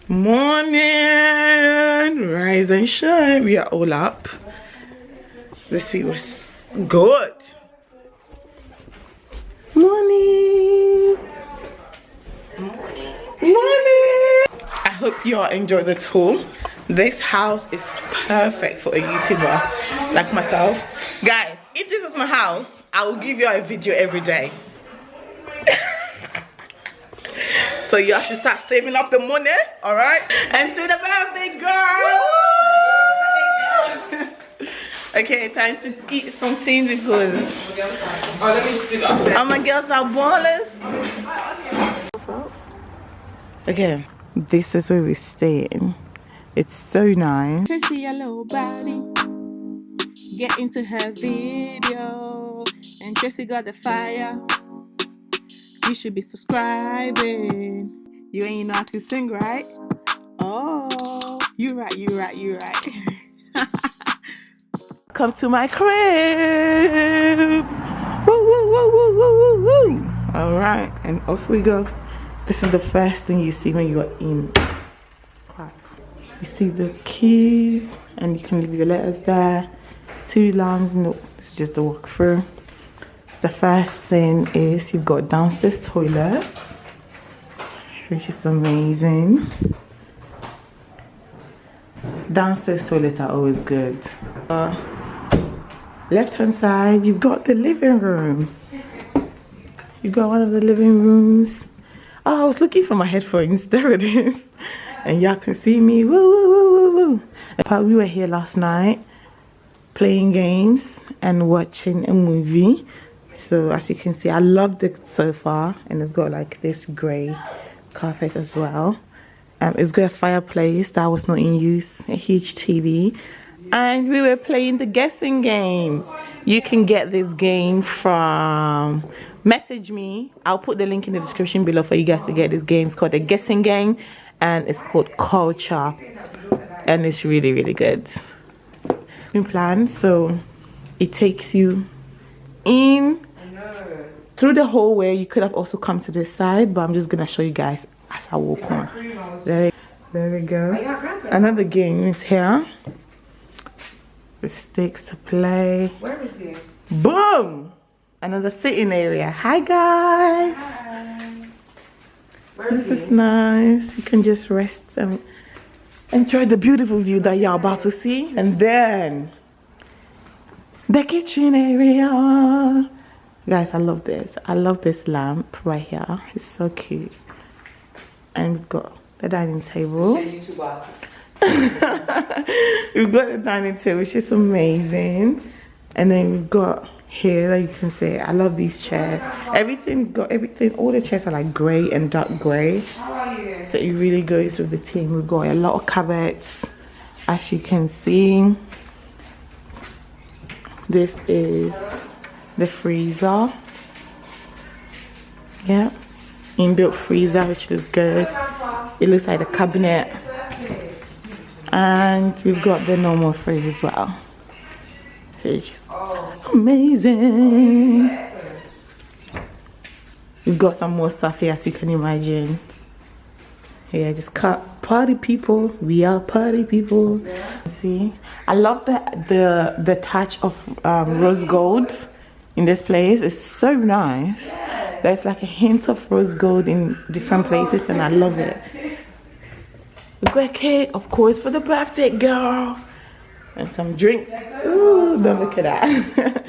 Morning, rise and shine. We are all up. This week was good. Morning. Morning. I hope you all enjoy the tour. This house is perfect for a YouTuber like myself. Guys, if this was my house, I will give you a video every day. So y'all should start saving up the money, alright? And to the birthday girl! Okay, time to eat something because all my girls are ballers. Okay, this is where we're staying. It's so nice. Tracy, a little body. Get into her video. And Tracy got the fire. You should be subscribing. You ain't know how to sing, right? Oh, you right. Come to my crib. Woo, woo, woo, woo, woo, woo, woo. All right, and off we go. This is the first thing you see when you are in. You see the keys, and you can leave your letters there. 2 lamps. No, it's just a walkthrough. The first thing is you've got downstairs toilet, which is amazing. Downstairs toilets are always good. Left hand side, you've got the living room. You've got one of the living rooms. Oh, I was looking for my headphones. There it is. And y'all can see me. Woo, woo, woo, woo, woo. We were here last night playing games and watching a movie. So as you can see, I love the sofa, and it's got like this grey carpet as well. It's got a fireplace that was not in use, a huge TV, and we were playing the guessing game. You can get this game from, message me. I'll put the link in the description below for you guys to get this game. It's called the guessing game, and it's called Culture, and it's really, really good. Plan, so it takes you in through the hallway. You could have also come to this side, but I'm just gonna show you guys as I walk on. There we go. Another game is here. The sticks to play. Where is he? Boom! Another sitting area. Hi guys. Hi. This is nice. You can just rest and enjoy the beautiful view that you're about to see. And then the kitchen area. Guys, I love this. I love this lamp right here. It's so cute. And we've got the dining table. We've got the dining table, which is amazing. And then we've got here that you can see. I love these chairs. Everything's got everything. All the chairs are like grey and dark grey. So it really goes with the theme. We've got a lot of cupboards, as you can see. This is the freezer. Yeah, inbuilt freezer, which is good. It looks like a cabinet. And we've got the normal fridge as well, which is amazing. We've got some more stuff here, as you can imagine. Yeah, just party people. We are party people. See, I love the touch of rose gold in this place. It's so nice. There's like a hint of rose gold in different places, and I love it. We've got a cake, of course, for the birthday girl, and some drinks. Ooh, don't look at that.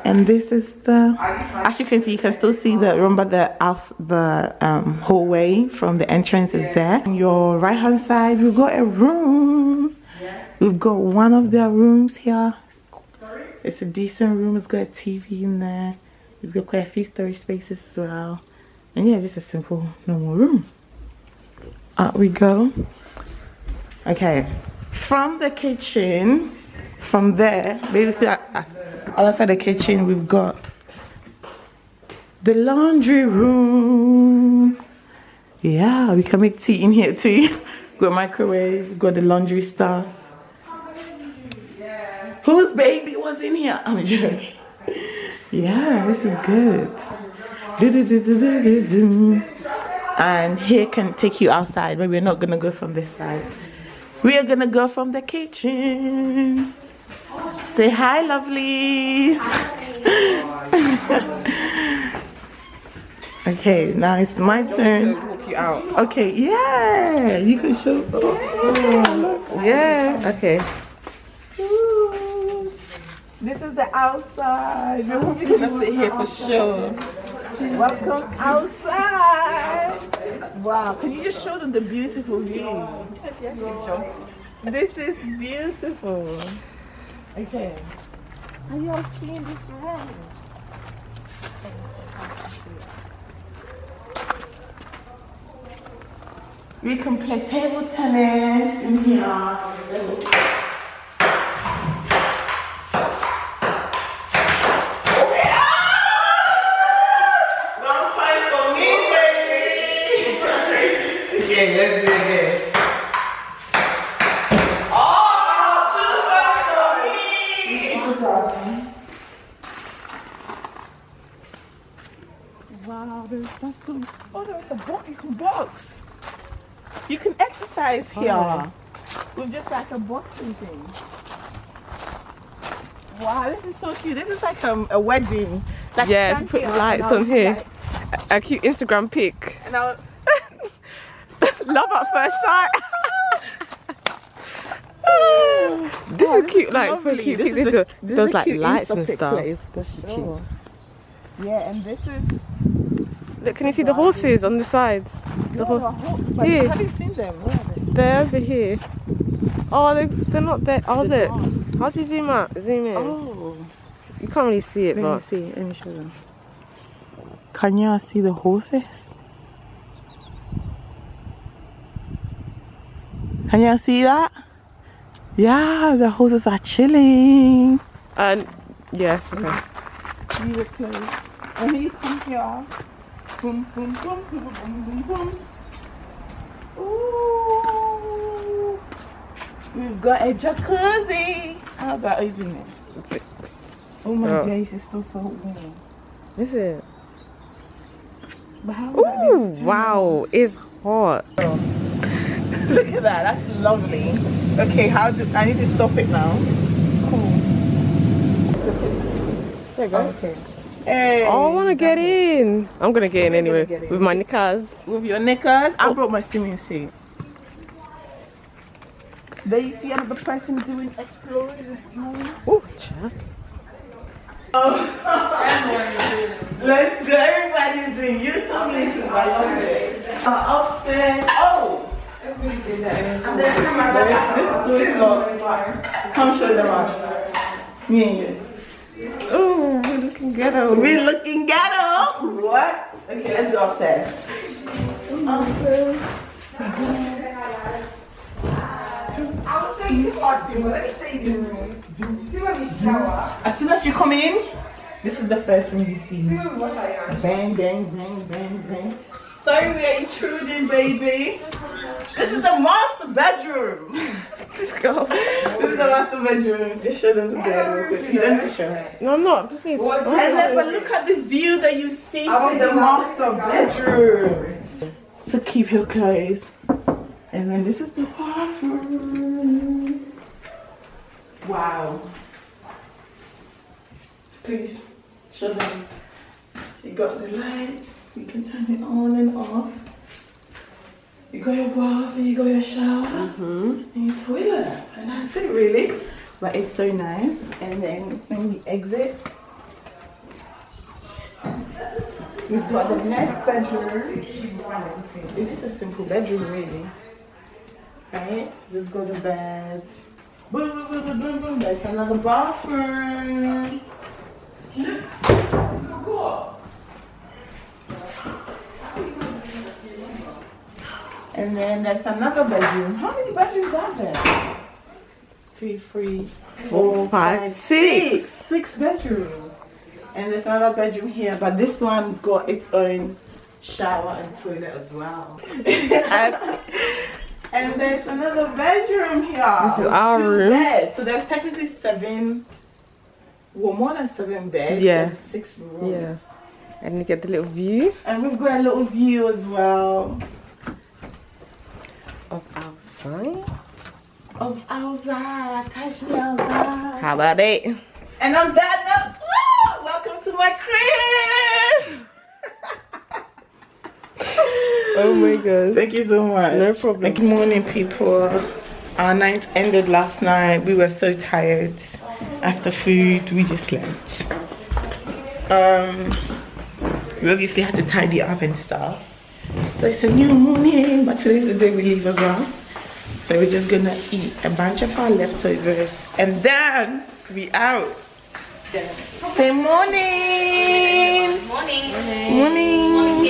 And this is the, as you can see, you can still see the, remember the house, the hallway from the entrance is there. On your right hand side, we've got a room. We've got one of their rooms here. It's a decent room. It's got a TV in there. It's got quite a few storage spaces as well. And yeah, just a simple normal room. Out we go. Okay, from the kitchen, from there, basically outside the kitchen, we've got the laundry room. Yeah, we can make tea in here too. We've got a microwave, we've got the laundry stuff. Whose baby was in here? I'm joking. Yeah, this is good. And here can take you outside, but we're not gonna go from this side. We are gonna go from the kitchen. Say hi, lovelies. Okay, now it's my turn. Walk you out. Okay, yeah, you can show. Yeah. Okay. Ooh. This is the outside. We're probably gonna sit here for sure. Welcome outside. Wow, can you just show them the beautiful view? This is beautiful. Okay. Are you all seeing this room? We can play table tennis in here. Okay, let's do it again. Wow, there's some. Oh, there's a box. You can box. You can exercise here with just like a boxing thing. Wow, this is so cute. This is like a wedding. Like Yeah, to put the lights on here. Like, A cute Instagram pic. and I was, Love at first sight. This is cute, like for lovely. cute This pics. is the- There's the like cute lights and Insta stuff. place, for That's cute. sure. Yeah, and this is Look, can you see the horses on the sides? The but Here. have you seen them? Where are they? They're over here. Oh, they're not there. Oh, look. How do you zoom out? Zoom in. Oh, You can't really see it, let me but see. Let me show them. Can you see the horses? Can you see that? Yeah, the horses are chilling. and yes, okay. You were close. And then you come here. Boom, boom, boom, boom, boom, boom, boom. Ooh. We've got a jacuzzi. How do I open it? That's it. Oh my Oh. days, it's still so warm. Is it? But how would I be Ooh, able to turn wow, it's hot. it on? Look at that, that's lovely. Okay, how do I need to stop it now? Cool. There you go. Okay. Hey, Oh, I want to get in. I'm gonna get in anyway get in. with my knickers. with your knickers, I brought my swimming suit. There you see another person doing exploring this room. Oh, chat. Let's go, everybody's doing YouTube me too. I love it. Upstairs. Oh! This is locked. Come show them us. Me and you. Oh, we're looking ghetto. We're looking ghetto. What? Okay, let's go upstairs. I'll show you what to do. Let me show you the room. See when we shower. As soon as you come in, this is the first room you see. See when we wash our hands. Bang, bang, bang, bang, bang. Sorry we are intruding, baby. This is the master bedroom. Let's go. This is the master bedroom. Just show them the bed real quick. You don't need to show her. No, I'm not. Please. And then, but look at the view that you see from the master bedroom. So keep your clothes. And then this is the bathroom. Wow. Please show them. You got the lights. You can turn it on and off. You got your bath and you got your shower and your toilet. And that's it really. But it's so nice. And then when we exit, we've got the next bedroom. It's just a simple bedroom really. Right? Just go to bed. Boom, boom, boom, boom, boom, boom. There's another bathroom. And then there's another bedroom. How many bedrooms are there? 2, 3, 4, 5, 6. 6 bedrooms. And there's another bedroom here, but this one's got its own shower and toilet as well. And there's another bedroom here. This is our room. Beds. So there's technically 7, well, more than 7 beds. Yeah. And 6 rooms. Yeah. And you get the little view. And we've got a little view as well. Of outside. Of outside. Touch me outside. How about it? And I'm done now. Woo! Welcome to my crib. Oh my god. Thank you so much. No problem. Good morning, people. Our night ended last night. We were so tired. After food, we just slept. We obviously had to tidy up and stuff. So it's a new morning, but today's the day we leave as well. So we're just gonna eat a bunch of our leftovers and then we out. Say morning. Morning. Morning.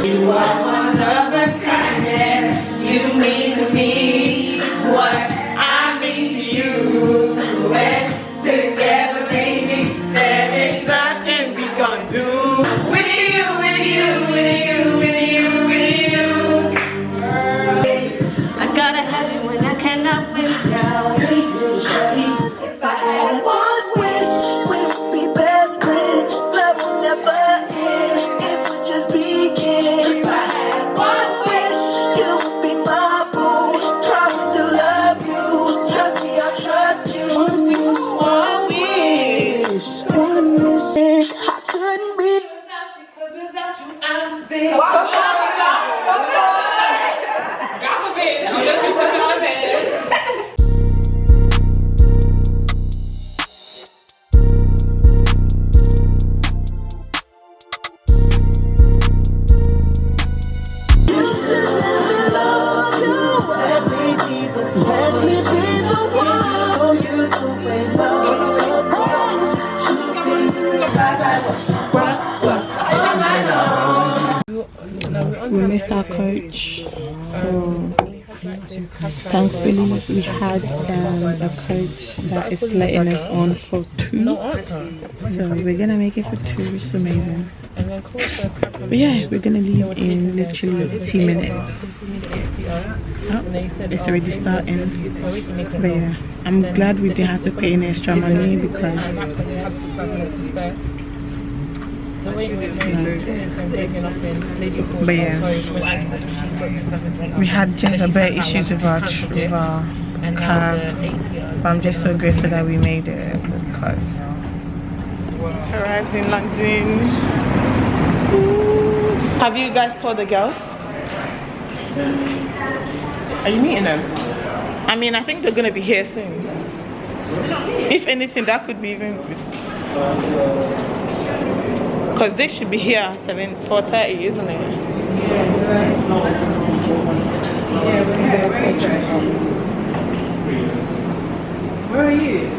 You are one of a kind. You mean to me what I mean to you. And together, baby, there is nothing we can do. With you, with you, with you, with you, with you. I gotta have it when I cannot without it. If I had one wish, we would be best friends. Love will never end. It would just begin. If I had one wish, you would be my boo. Promise to love you. Trust me, I'll trust you. One wish, one wish. I couldn't be without you, 'cause without you, I'm sick. We missed our coach, so thankfully we had a coach that is letting us on for 2. So we're gonna make it for 2, which is amazing. But yeah, we're gonna leave in literally 2 minutes. Oh, it's already starting. But yeah, I'm glad we didn't have to pay any extra money because but yeah, we had just a bit issues with our cab, but I'm just so grateful that we made it because arrived in London. Ooh. Have you guys called the girls? Are you meeting them? I mean, I think they're gonna be here soon. If anything, that could be even good. Because they should be here at 4:30, isn't it? Where are you?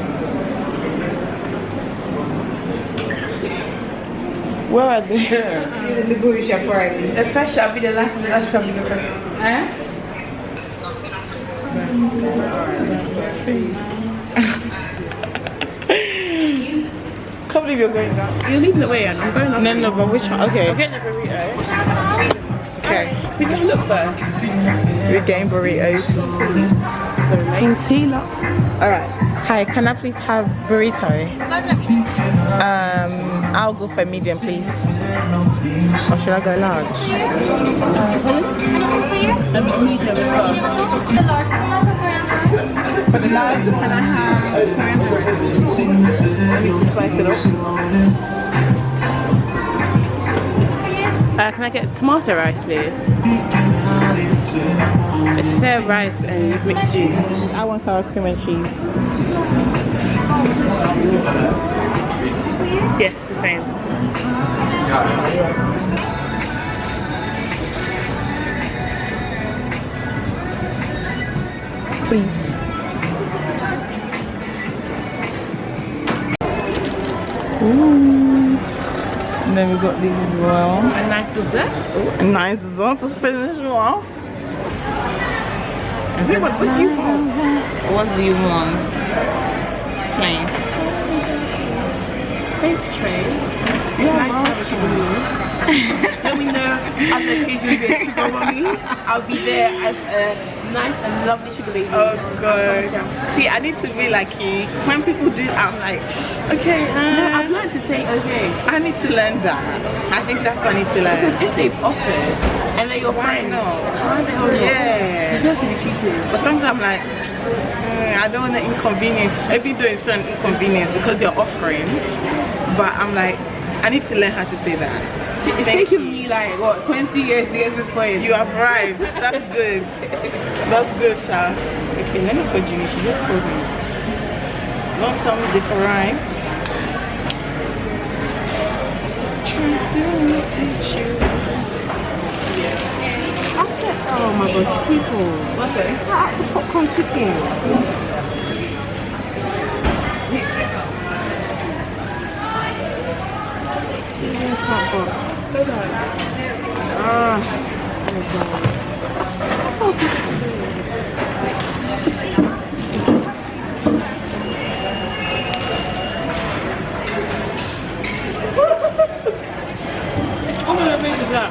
Where are they? The bush apparently. The first shall be the last, the last shall be the first. Can't believe you're going down. You're leaving it way and I'm going up. No, but which one? Okay. I'm getting a burrito. Okay. We can look first. We're getting burritos. Tortilla. Alright. Hi, can I please have burrito? I'll go for medium, please. Or should I go large? For the large, can I have coriander? Let me spice it up. Can I get tomato rice, please? It's a rice and you've mixed it. I want sour cream and cheese. Yes, the same. Please. Ooh. And then we got these as well. A nice dessert. Nice dessert to finish off. What do you want? What do you want? Please. Thanks, Trey. Yeah, Nice to have a Let me know as the occasion is sugar mommy. I'll be there as a nice and lovely sugar baby. Oh god. See, I need to be like you. When people do, I'm like, okay. No, I've learned to say okay. I need to learn that. I think that's what I need to learn. Because if they've offered and they're your friend, not? yeah. You don't be cheated. But sometimes I'm like, I don't want to inconvenience. Even though it's an inconvenience because they're offering, but I'm like, I need to learn how to say that. It's taken me like what 20 years to get to this point. You have arrived. That's good. That's good, Sha. Okay, let me call Jimmy. She just called me. Don't tell me they've arrived. Trying to teach you. Oh my gosh, people. What's it? It's like the popcorn chicken. What kind of fish is that?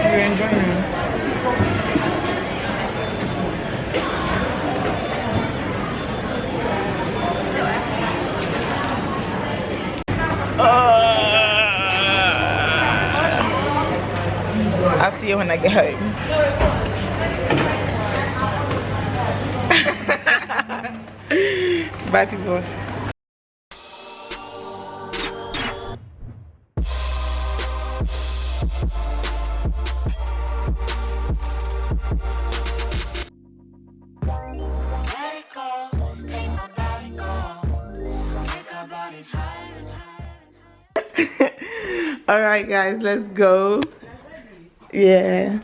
You're enjoying it. I'll see you when I get home. Bye, people. All right, guys, let's go. Yeah.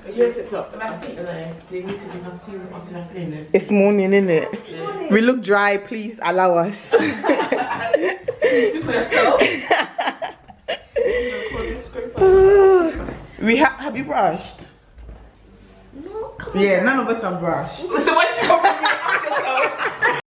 It's morning, isn't it? Yeah. We look dry. Please allow us. Have you brushed? No. Yeah, none of us have brushed. So what did you come from?